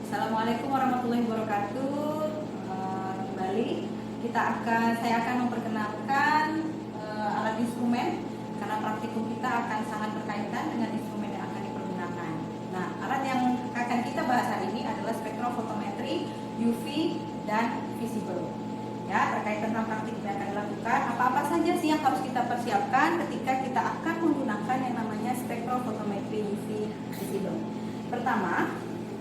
Assalamualaikum warahmatullahi wabarakatuh. Kembali saya akan memperkenalkan alat instrumen karena praktikum kita akan sangat berkaitan dengan instrumen yang akan dipergunakan. Nah, alat yang akan kita bahas hari ini adalah spektrofotometri, UV dan visible. Ya, terkait tentang praktikum yang akan dilakukan, apa-apa saja sih yang harus kita persiapkan ketika kita akan menggunakan yang namanya spektrofotometri UV visible. Pertama,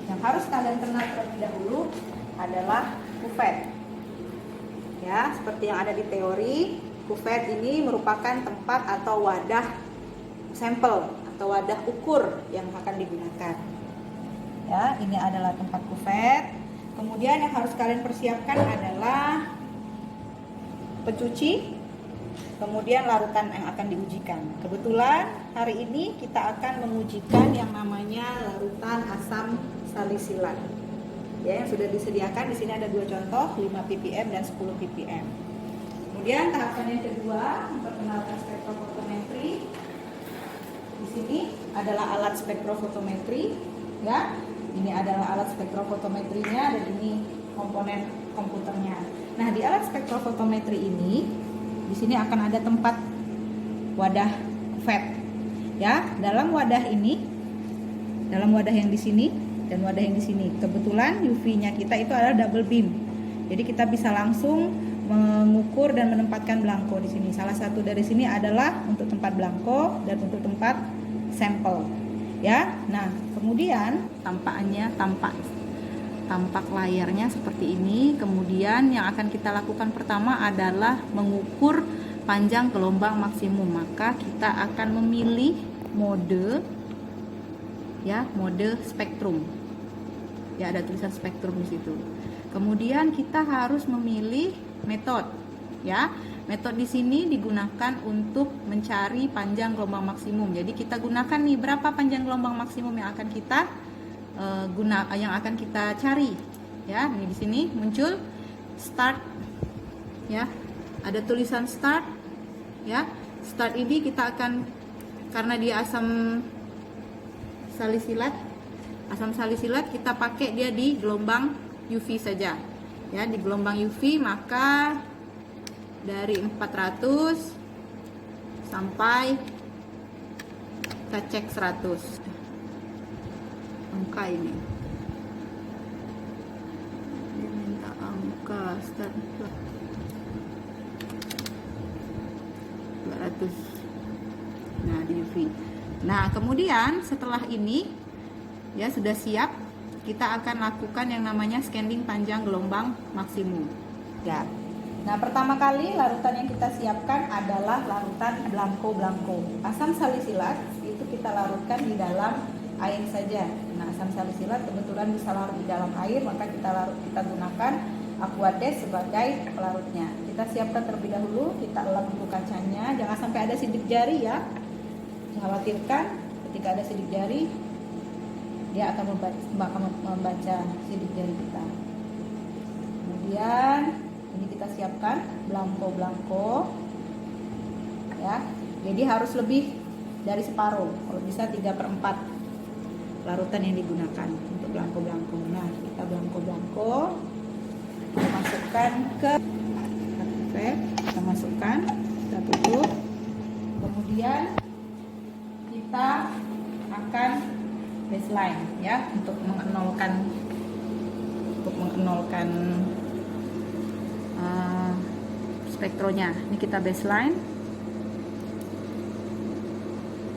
yang harus kalian kenal terlebih dahulu adalah kuvet. Ya, seperti yang ada di teori, kuvet ini merupakan tempat atau wadah sampel atau wadah ukur yang akan digunakan. Ya, ini adalah tempat kuvet. Kemudian yang harus kalian persiapkan adalah pencuci, kemudian larutan yang akan diujikan. Kebetulan hari ini kita akan mengujikan yang namanya larutan asam salisilat. Ya, yang sudah disediakan di sini ada dua contoh, 5 ppm dan 10 ppm. Kemudian tahapan yang kedua, memperkenalkan spektrofotometri. Di sini adalah alat spektrofotometri, ya. Ini adalah alat spektrofotometrinya dan ini komponen komputernya. Nah, di alat spektrofotometri ini di sini akan ada tempat wadah kuvet. Ya, dalam wadah yang di sini dan wadah yang di sini. Kebetulan UV-nya kita itu adalah double beam. Jadi kita bisa langsung mengukur dan menempatkan belangko di sini. Salah satu dari sini adalah untuk tempat belangko dan untuk tempat sampel. Ya. Nah, kemudian tampak layarnya seperti ini. Kemudian yang akan kita lakukan pertama adalah mengukur panjang gelombang maksimum. Maka kita akan memilih mode spektrum. Ya, ada tulisan spektrum di situ. Kemudian kita harus memilih metode. Ya, metode di sini digunakan untuk mencari panjang gelombang maksimum. Jadi kita gunakan nih berapa panjang gelombang maksimum yang akan kita cari. Ya, ini di sini muncul start. Ya, ada tulisan start. Ya, start ini kita akan, karena dia asam salisilat kita pakai dia di gelombang UV saja. Ya, di gelombang UV maka dari 400 sampai kita cek 100 angka ini. Dia minta angka start 200. Nah, di UV. Nah, kemudian setelah ini ya sudah siap, kita akan lakukan yang namanya scanning panjang gelombang maksimum. Ya. Nah, pertama kali larutan yang kita siapkan adalah larutan belangko. Asam salisilat itu kita larutkan di dalam air saja. Nah, asam salisilat kebetulan bisa larut di dalam air, maka kita gunakan Aquades sebagai pelarutnya. Kita siapkan terlebih dahulu, kita elap dulu kacanya, jangan sampai ada sidik jari ya. Khawatirkan ketika ada sidik jari dia akan membaca sidik jari kita. Kemudian ini kita siapkan belangko ya. Jadi harus lebih dari separuh, kalau bisa 3/4 larutan yang digunakan untuk belangko. Nah, kita belangko kita masukkan ke kuvet, kita tutup. Kemudian kita akan baseline ya untuk mengenolkan spektronya. Ini kita baseline.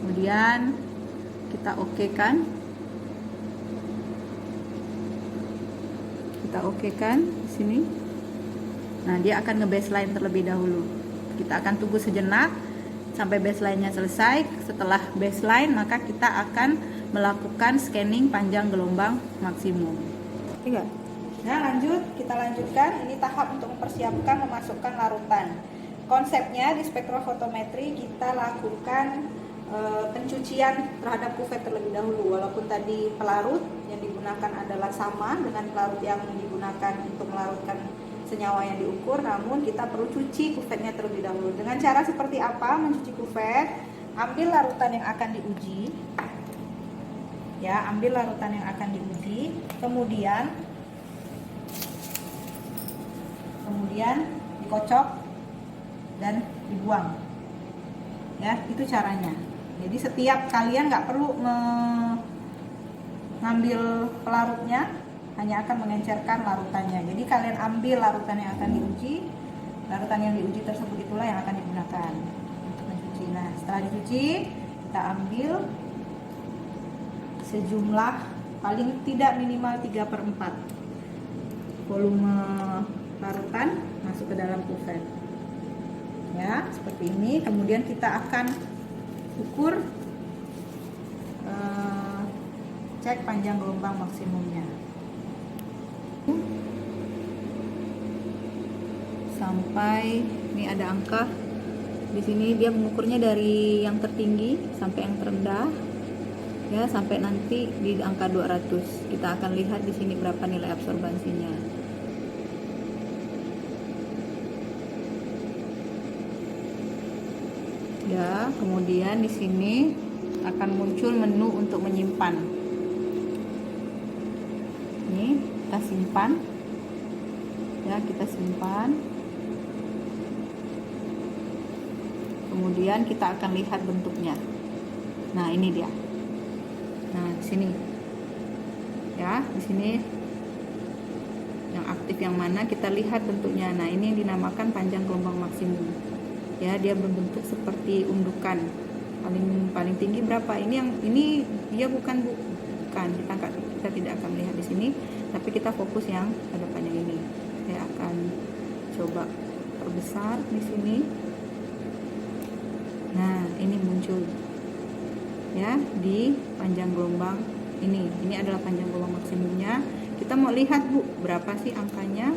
Kemudian kita okekan di sini. Nah, dia akan nge-baseline terlebih dahulu. Kita akan tunggu sejenak sampai baseline-nya selesai. Setelah baseline maka kita akan melakukan scanning panjang gelombang maksimum. Nah, kita lanjutkan. Ini tahap untuk mempersiapkan memasukkan larutan. Konsepnya di spektrofotometri kita lakukan pencucian terhadap kuvet terlebih dahulu. Walaupun tadi pelarut yang digunakan adalah sama dengan pelarut yang digunakan untuk melarutkan senyawa yang diukur, namun kita perlu cuci kuvetnya terlebih dahulu. Dengan cara seperti apa mencuci kuvet? Ambil larutan yang akan diuji. Ya, ambil larutan yang akan diuji, kemudian dikocok dan dibuang. Ya, itu caranya. Jadi setiap kalian nggak perlu mengambil pelarutnya, hanya akan mengencerkan larutannya. Jadi kalian ambil larutan yang akan diuji, larutan yang diuji tersebut itulah yang akan digunakan untuk mencuci. Nah, setelah dicuci, kita ambil sejumlah paling tidak minimal 3/4 volume larutan masuk ke dalam kuvet. Ya, seperti ini. Kemudian kita akan ukur, cek panjang gelombang maksimumnya sampai ini ada angka di sini. Dia mengukurnya dari yang tertinggi sampai yang terendah, ya, sampai nanti di angka 200. Kita akan lihat di sini berapa nilai absorbansinya. Ya, kemudian di sini akan muncul menu untuk menyimpan. Ini kita simpan, ya, kita simpan. Kemudian kita akan lihat bentuknya. Nah, ini dia. Nah, di sini, ya, di sini yang aktif yang mana, kita lihat bentuknya. Nah, ini yang dinamakan panjang gelombang maksimum. Ya, dia berbentuk seperti undukan. Paling tinggi berapa? Ini dia bukan kita tidak akan melihat di sini, tapi kita fokus yang pada panjang ini. Saya akan coba perbesar di sini. Nah, ini muncul, ya, di panjang gelombang ini. Ini adalah panjang gelombang maksimumnya. Kita mau lihat, Bu, berapa sih angkanya?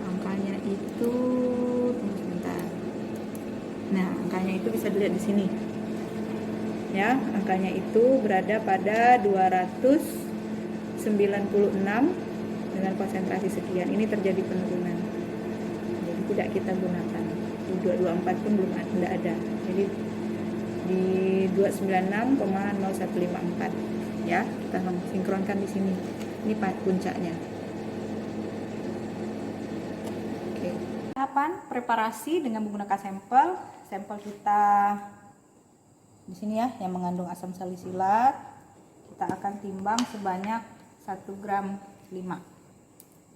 Angkanya itu, tunggu sebentar. Nah, angkanya itu bisa dilihat di sini. Ya, angkanya itu berada pada 296 dengan konsentrasi sekian. Ini terjadi penurunan. Jadi tidak kita gunakan. Di 224 pun belum ada. Jadi di 296,0154. Ya, kita sinkronkan di sini. Ini puncaknya. Oke. Tahapan preparasi dengan menggunakan sampel. Sampel kita di sini, ya, yang mengandung asam salisilat. Kita akan timbang sebanyak 1,5 gram.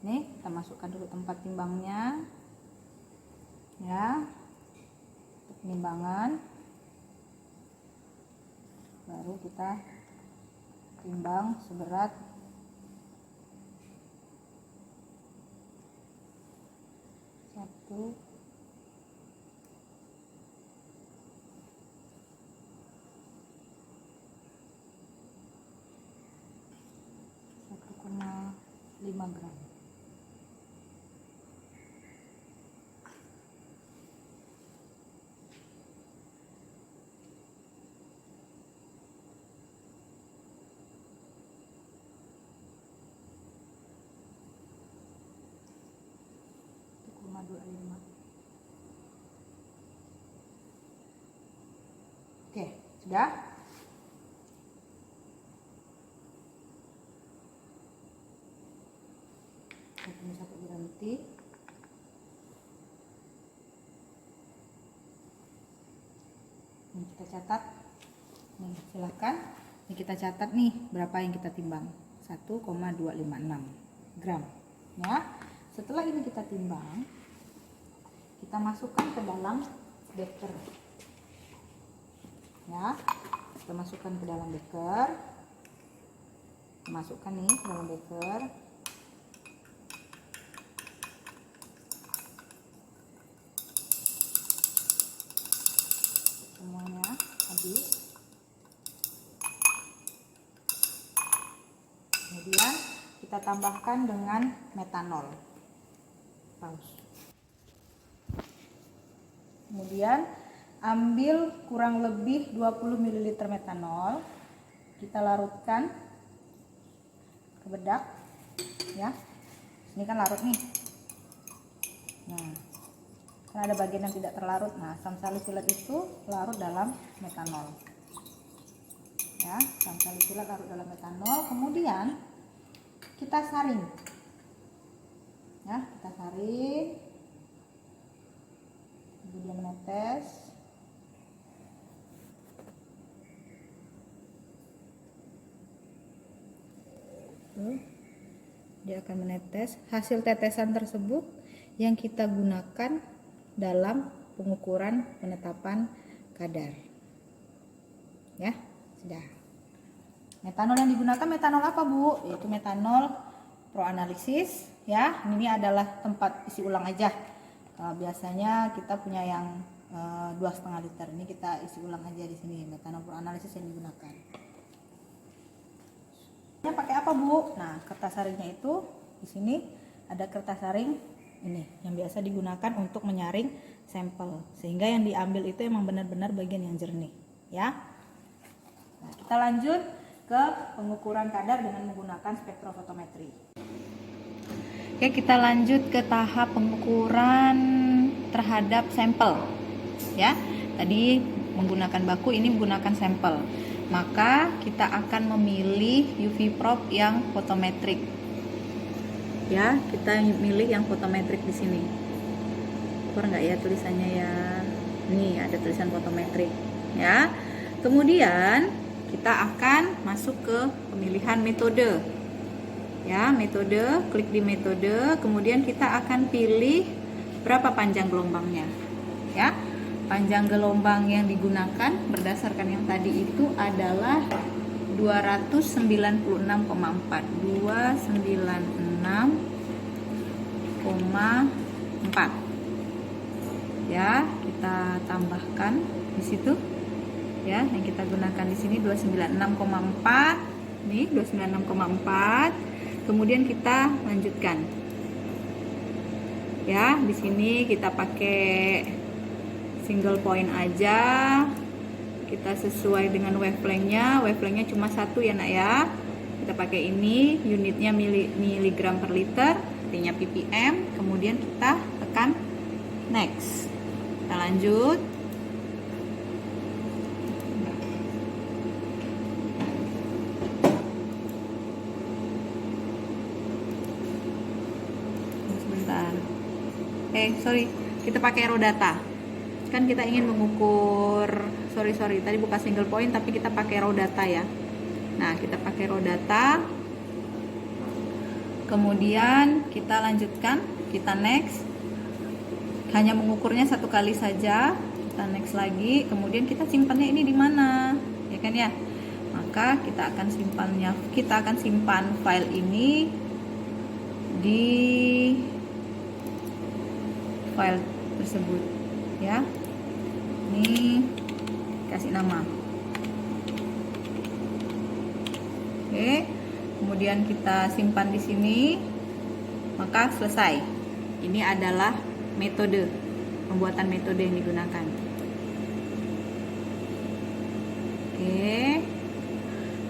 Nih, kita masukkan dulu tempat timbangnya, ya, untuk penimbangan. Baru kita timbang seberat 1,5 gram. Oke, sudah. Ini sampai berhenti. Ini kita catat. Nih, silakan. Ini kita catat nih berapa yang kita timbang. 1,256 gram. Ya. Setelah ini kita timbang, kita masukkan ke dalam beker. Ya. Kita masukkan ke dalam beker. Masukkan nih ke dalam beker. Semuanya habis. Kemudian kita tambahkan dengan metanol. Kemudian ambil kurang lebih 20 ml metanol, kita larutkan ke bedak, ya. Ini kan larut nih. Nah, kan ada bagian yang tidak terlarut. Nah, asam salisilat itu larut dalam metanol. Ya, asam salisilat larut dalam metanol, kemudian kita saring. Ya, kita saring. Kemudian menetes. Dia akan menetes. Hasil tetesan tersebut yang kita gunakan dalam pengukuran penetapan kadar. Ya, sudah. Metanol yang digunakan metanol apa, Bu? Yaitu metanol proanalisis. Ya, ini adalah tempat isi ulang aja. Biasanya kita punya yang 2,5 liter. Ini kita isi ulang aja di sini, metanol proanalisis yang digunakan. Pakai apa, Bu? Nah, kertas saringnya itu di sini ada kertas saring ini yang biasa digunakan untuk menyaring sampel, sehingga yang diambil itu emang benar-benar bagian yang jernih, ya. Nah, kita lanjut ke pengukuran kadar dengan menggunakan spektrofotometri. Oke, kita lanjut ke tahap pengukuran terhadap sampel, ya. Tadi menggunakan baku, ini menggunakan sampel. Maka kita akan memilih UV probe yang fotometrik. Ya, kita milih yang fotometrik di sini. Keluar nggak ya tulisannya ya? Nih ada tulisan fotometrik. Ya. Kemudian kita akan masuk ke pemilihan metode. Ya, metode, klik di metode. Kemudian kita akan pilih berapa panjang gelombangnya. Ya. Panjang gelombang yang digunakan berdasarkan yang tadi itu adalah 296,4. 296,4. Ya, kita tambahkan di situ. Ya, yang kita gunakan di sini 296,4. Nih, 296,4. Kemudian kita lanjutkan. Ya, di sini kita pakai single point aja, kita sesuai dengan wavelengthnya. Wavelengthnya cuma 1 ya nak ya. Kita pakai ini, unitnya miligram per liter, artinya ppm. Kemudian kita tekan next. Kita lanjut. Sebentar. Sorry, kita pakai Rodata. Kan kita ingin mengukur, sorry tadi bukan single point tapi kita pakai Rodata ya. Nah, kita pakai Rodata, kemudian kita lanjutkan, kita next. Hanya mengukurnya 1 kali saja, kita next lagi. Kemudian kita simpannya ini di mana, ya kan ya? Maka kita akan simpan file ini di file tersebut ya. Ini kasih nama. Oke, kemudian kita simpan di sini, maka selesai. Ini adalah metode, pembuatan metode yang digunakan. Oke,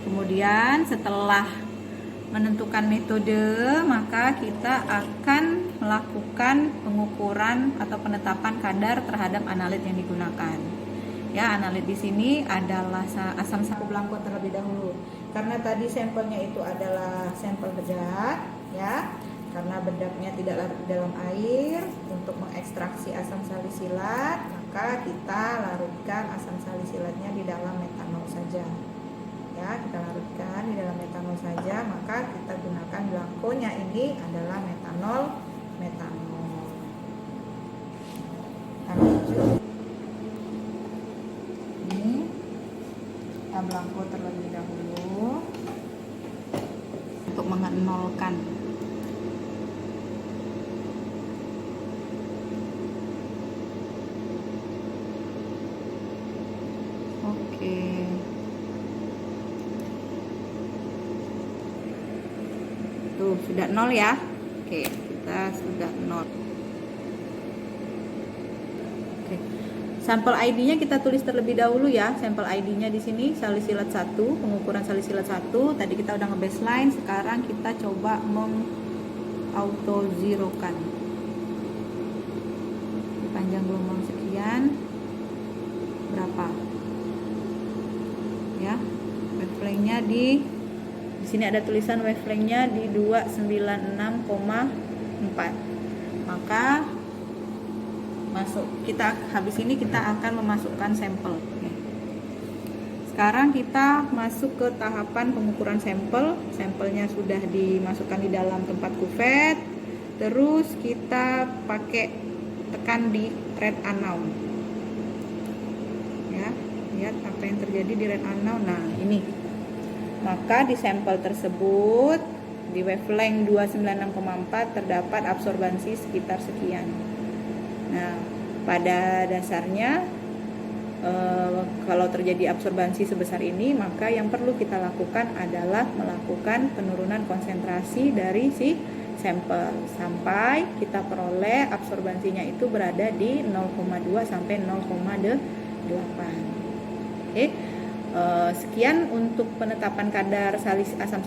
kemudian setelah menentukan metode, maka kita akan melakukan pengukuran atau penetapan kadar terhadap analit yang digunakan. Ya, analit di sini adalah asam saku blanco terlebih dahulu. Karena tadi sampelnya itu adalah sampel bedak, ya. Karena bedaknya tidak larut di dalam air, untuk mengekstraksi asam salisilat, maka kita larutkan asam salisilatnya di dalam metanol saja. Ya, kita larutkan di dalam metanol saja, maka kita gunakan blankonya ini adalah metanol. Ini kita blanko terlebih dahulu untuk mengenolkan. Oke. Tuh, sudah 0 ya. Oke, kita sudah 0. Oke. Sampel ID-nya kita tulis terlebih dahulu ya. Sampel ID-nya di sini salisilat 1, pengukuran salisilat 1. Tadi kita udah nge-baseline, sekarang kita coba meng-auto zerokan. Panjang gelombang sekian. Berapa? Ya. wavelengthnya di sini ada tulisan wavelengthnya di 296,4. Maka habis ini kita akan memasukkan sampel. Sekarang kita masuk ke tahapan pengukuran sampel. Sampelnya sudah dimasukkan di dalam tempat kuvet. Terus kita tekan di red unknown. Ya, lihat apa yang terjadi di red unknown. Nah, ini. Maka di sampel tersebut di wavelength 296,4 terdapat absorbansi sekitar sekian. Nah, pada dasarnya kalau terjadi absorbansi sebesar ini, maka yang perlu kita lakukan adalah melakukan penurunan konsentrasi dari si sampel sampai kita peroleh absorbansinya itu berada di 0,2 sampai 0,8. Oke. Sekian untuk penetapan kadar salis asam